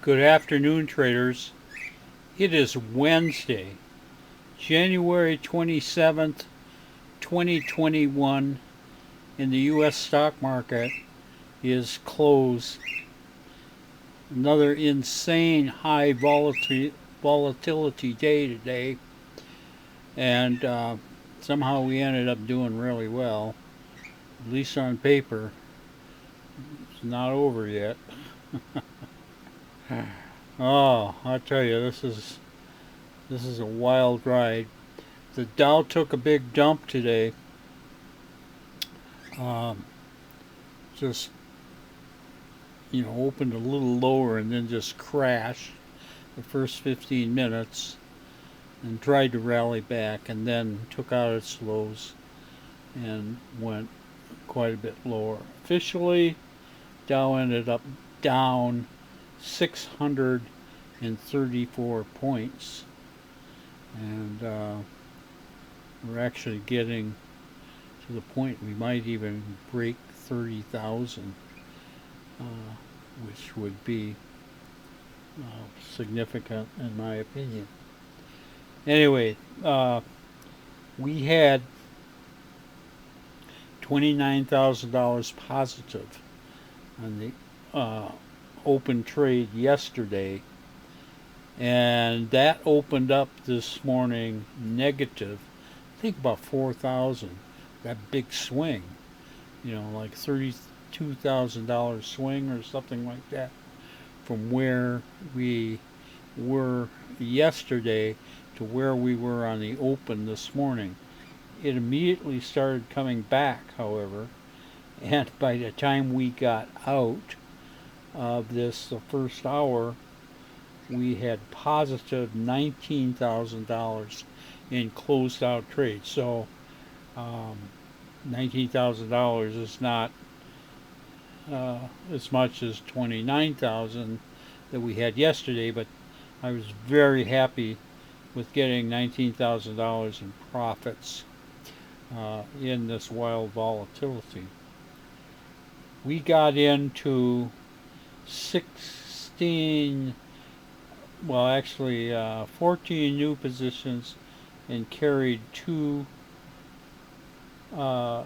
Good afternoon, traders. It is Wednesday, January 27th, 2021, and the U.S. stock market is closed. Another insane high volatility day today, and somehow we ended up doing really well, at least on paper. It's not over yet. Oh, I tell you, this is a wild ride. The Dow took a big dump today. Um, just opened a little lower and then just crashed the first 15 minutes and tried to rally back and then took out its lows and went quite a bit lower. Officially, Dow ended up down 634 points, and we're actually getting to the point we might even break 30,000, uh, which would be significant in my opinion. Anyway, we had $29,000 positive on the open trade yesterday, and that opened up this morning negative. I think about 4,000. That big swing, like $32,000 swing or something like that, from where we were yesterday to where we were on the open this morning. It immediately started coming back, however, and by the time we got out of this, the first hour, we had positive $19,000 in closed out trades. So $19,000 is not as much as 29,000 that we had yesterday, but I was very happy with getting $19,000 in profits in this wild volatility. We got into 16, well, actually 14 new positions and carried uh,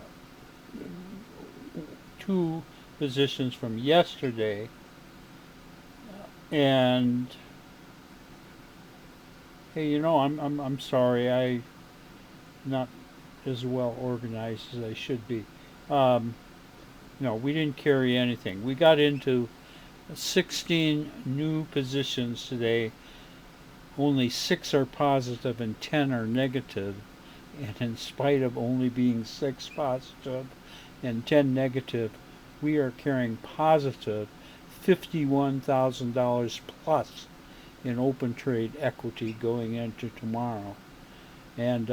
two positions from yesterday, and hey, I'm sorry, I'm not as well organized as I should be. No, we didn't carry anything. We got into 16 new positions today. Only 6 are positive and 10 are negative. And in spite of only being 6 positive and 10 negative, we are carrying positive $51,000 plus in open trade equity going into tomorrow. And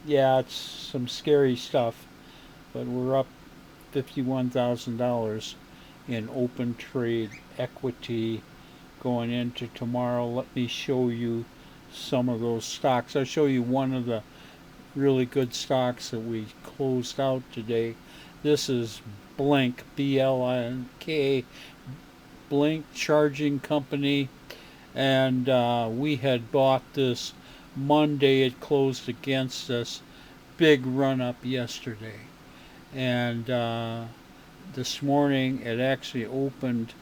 yeah, it's some scary stuff, but we're up $51,000 in open trade equity going into tomorrow. Let me show you some of those stocks. I'll show you one of the really good stocks that we closed out today. This is Blink, B-L-I-N-K, Blink Charging Company, and we had bought this Monday. It closed against us. Big run up yesterday, and this morning it actually opened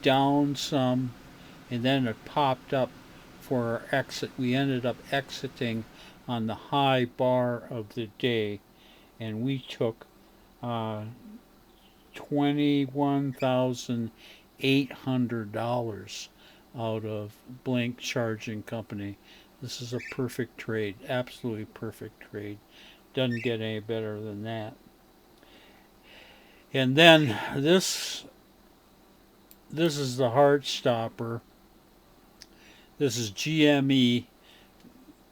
down some, and then it popped up for our exit. We ended up exiting on the high bar of the day, and we took $21,800 out of Blink Charging Company. This is a perfect trade, absolutely perfect trade. Doesn't get any better than that. And then this is the heart stopper. This is GME,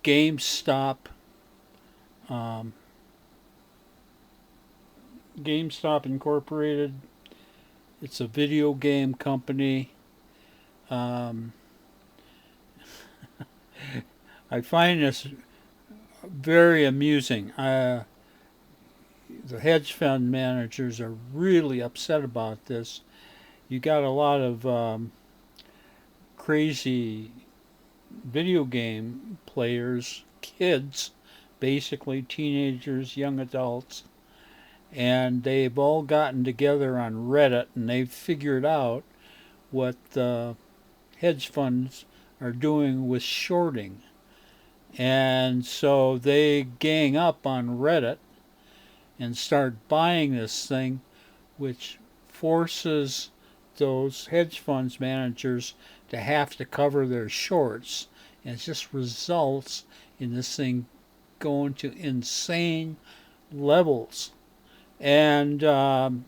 GameStop, um, GameStop Incorporated. It's a video game company. Um, I find this very amusing. The hedge fund managers are really upset about this. You got a lot of crazy video game players, kids, basically teenagers, young adults, and they've all gotten together on Reddit and they've figured out what the hedge funds are doing with shorting. And so they gang up on Reddit and start buying this thing, which forces those hedge funds managers to have to cover their shorts. And it just results in this thing going to insane levels. And, the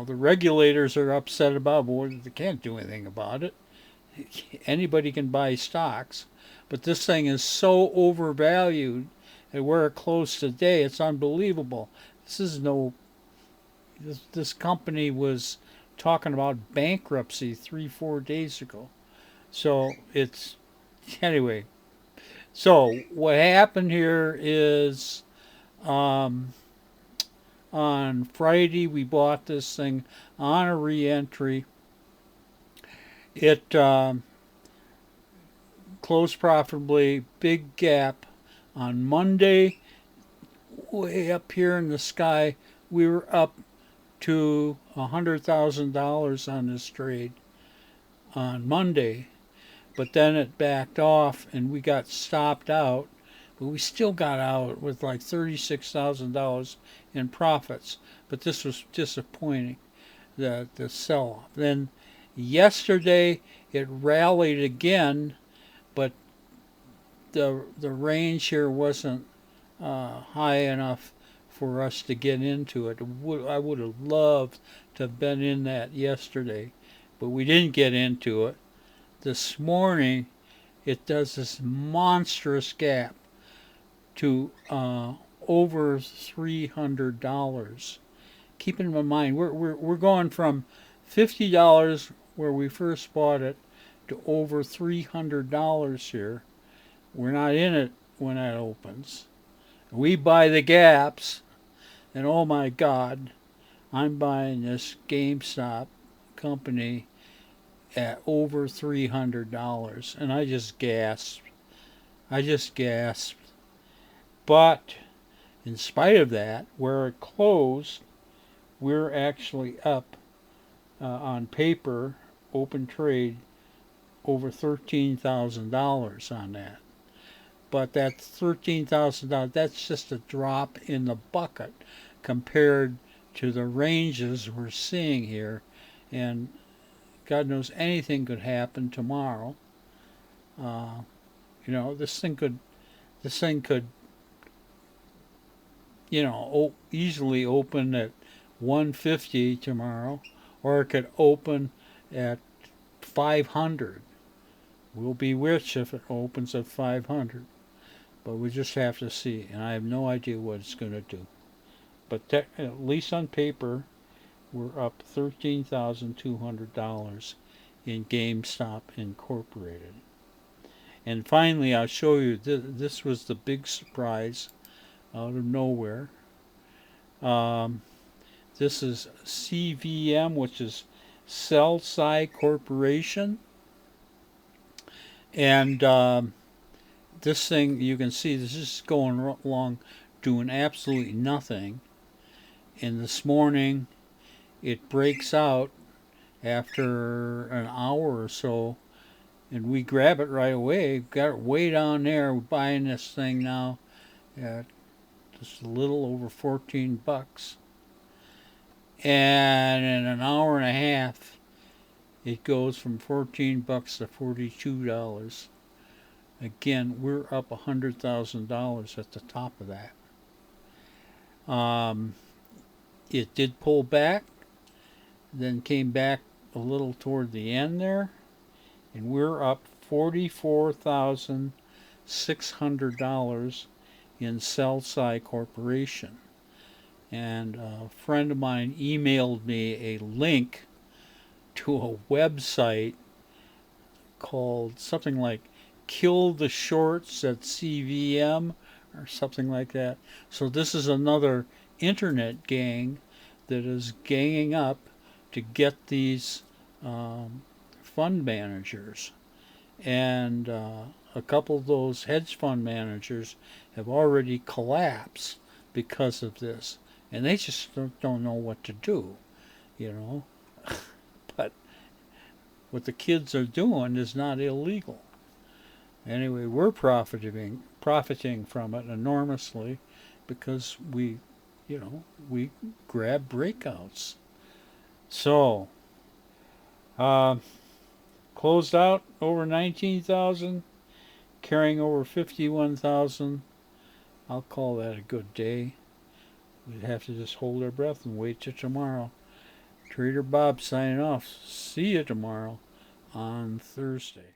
regulators are upset about it, but they can't do anything about it. Anybody can buy stocks. But this thing is so overvalued at where it closed today, it's unbelievable. This company was talking about bankruptcy 3-4 days ago. So anyway. So what happened here is on Friday we bought this thing on a re-entry. It closed profitably, big gap. On Monday, way up here in the sky, we were up to $100,000 on this trade on Monday, but then it backed off and we got stopped out, but we still got out with like $36,000 in profits. But this was disappointing, the sell-off. Then yesterday it rallied again, but the range here wasn't high enough for us to get into it. I would have loved to have been in that yesterday, but we didn't get into it. This morning, it does this monstrous gap to over $300. Keep in mind, we're going from $50 where we first bought it to over $300 here. We're not in it when that opens. We buy the gaps, and oh my God, I'm buying this GameStop company at over $300, and I just gasped. But in spite of that, where it closed, we're actually up on paper, open trade, over $13,000 on that. But that $13,000, that's just a drop in the bucket compared to the ranges we're seeing here. And God knows anything could happen tomorrow. This thing could, easily open at 150 tomorrow, or it could open at 500. We'll be rich if it opens at 500. But we just have to see, and I have no idea what it's going to do. But at least on paper, we're up $13,200 in GameStop Incorporated. And finally, I'll show you, this was the big surprise out of nowhere. This is CVM, which is Sell Side Corporation. And this thing, you can see this is going along doing absolutely nothing. And this morning it breaks out after an hour or so, and we grab it right away. Got it way down there. We're buying this thing now at just a little over $14. And in an hour and a half it goes from $14 to $42. Again, we're up $100,000 at the top of that. It did pull back, then came back a little toward the end there, and we're up $44,600 in Sell Side Corporation. And a friend of mine emailed me a link to a website called something like Kill the Shorts at CVM or something like that. So this is another internet gang that is ganging up to get these fund managers, and a couple of those hedge fund managers have already collapsed because of this, and they just don't know what to do, you know. But what the kids are doing is not illegal. Anyway, we're profiting from it enormously because we grab breakouts. So, uh, closed out over 19,000, carrying over 51,000. I'll call that a good day. We'd have to just hold our breath and wait till tomorrow. Trader Bob signing off. See you tomorrow on Thursday.